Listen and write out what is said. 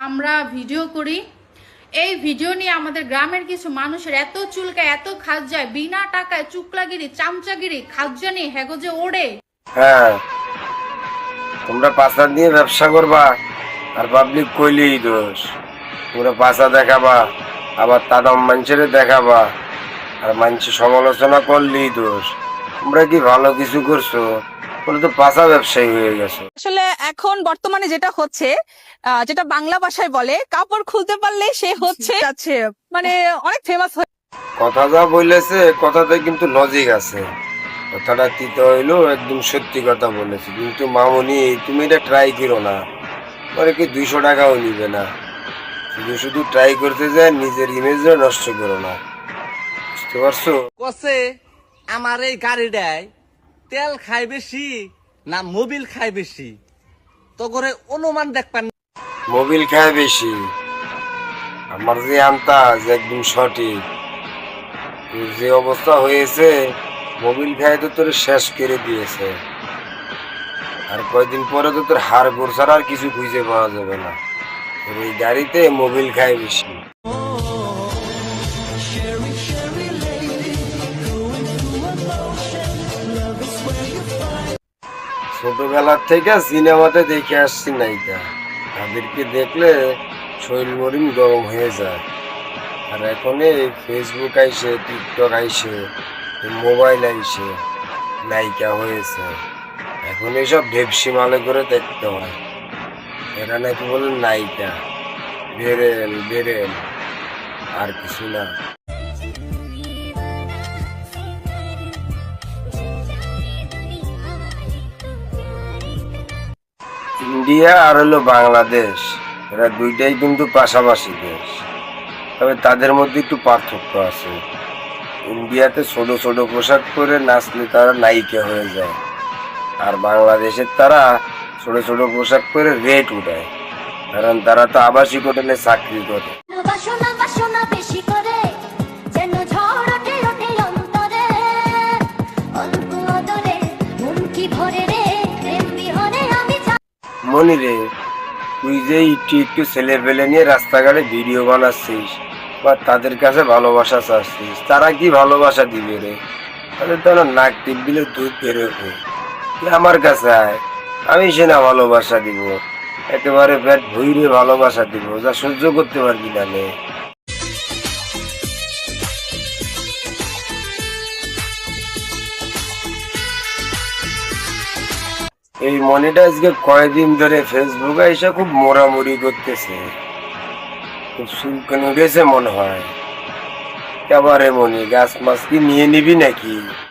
আমরা ভিডিও করি। এই ভিডিও নিয়ে আমাদের গ্রামের কিছু মানুষের এত চুলকায়, এত খাজ যায়, বিনা টাকায় চুকলাগিরি, চামচাগিরি, খাজ্জানি হেগোজে ওড়ে। হ্যাঁ, তোমরা পাশা দিয়ে ব্যবসা করবা আর পাবলিক কইলেই দোষ। তোমরা পাশা দেখাবা, আবার তাদাম মানুষের দেখাবা আর মানুষের সমালোচনা করলেই দোষ। তোমরা কি ভালো কিছু করছো? তোমরা তো পাশা ব্যবসায়ী হয়ে গেছো। আসলে এখন বর্তমানে যেটা হচ্ছে, যেটা বাংলা ভাষায় বলে কাপড় খুলতে পারলে সে হচ্ছে মানে অনেক ফেমাস হয়ে। কথা যা বলেছে কথাতে কিন্তু লজিক আছে। কথাটা তিতে হইলো একদম সত্যি কথা বলেছে, কিন্তু মামুনি তুমি এটা ট্রাই করো না, মানে কি 200 টাকাও নিবে না। শুধু শুধু ট্রাই করতে যায়, নিজের ইমেজও নষ্ট করো না, বুঝতে পারছো? কসে আমার এই গাড়িটায় তেল খায় বেশি না মোবিল খায় বেশি, তো করে অনুমান দেখবেন। মোবিল খায় বেশি। আমার যে আন্তাজ একদম সঠিক। তোর যে অবস্থা হয়েছে, মোবিল খায় তো তোর শেষ করে দিয়েছে। আর কয়দিন পরে তো তোর হাড় গোড় ছাড়া আর কিছু খুঁজে পাওয়া যাবে না। তোর এই গাড়িতে মোবিল খায় বেশি। ছোটবেলার থেকে সিনেমাতে দেখে আসছি নায়িকা, তাদেরকে দেখলে শরীর মরিন গরম হয়ে যায়। আর এখন এই ফেসবুক আইসে, টিকটক আইসে, মোবাইল আইসে, নায়িকা হয়েছে। এখন এইসব ঢেপসি মালে করে দেখতে হয়। এরা নাকি বলে নায়িকা, বেরেল বেরেল, আর কিছু না। ইন্ডিয়া আর হলো বাংলাদেশ, এরা দুইটাই কিন্তু পাশাপাশি দেশ, তবে তাদের মধ্যে একটু পার্থক্য আছে। ইন্ডিয়াতে ছোট ছোট পোশাক পরে নাচলে তারা নায়িকা হয়ে যায়, আর বাংলাদেশের তারা ছোট ছোট পোশাক পরে রেট উঠায়, কারণ তারা তো আবাসিক হোটেলে চাকরি করে। মনি রে, তুই যে একটু একটু ছেলে পেলে নিয়ে রাস্তাঘাটে ভিডিও বানাচ্ছিস বা তাদের কাছে ভালোবাসা চাচ্ছিস, তারা কি ভালোবাসা দিবে রে? তাদের তো নাক টিপ দিলে দুধ বেরোবে। তুই আমার কাছে আয়, আমি সে না ভালোবাসা দিব, একেবারে পেট ভুইরে ভালোবাসা দিব, যা সহ্য করতে পারবি না নে। এই মনিটা আজকে কয়েকদিন ধরে ফেসবুকে এসে খুব মোড়ামুড়ি করতেছে, খুব চুলকানি উঠেছে মনে হয়। এবারে মনি, গাছ মাছ কি নিয়ে নিবি নাকি?